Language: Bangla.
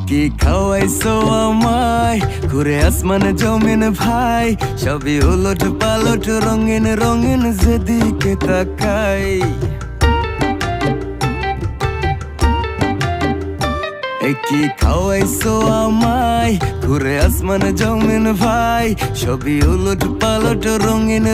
কি খাওয়াইছো আমায় ঘুরে আসমান জমিন ভাই, সবই উলট পালট রঙিন রঙিন যেদিকে তাকাই। কি খাওয়াইছো আমায় ঘুরে আসমান জমিন ভাই, সবই উলট পালট রঙিন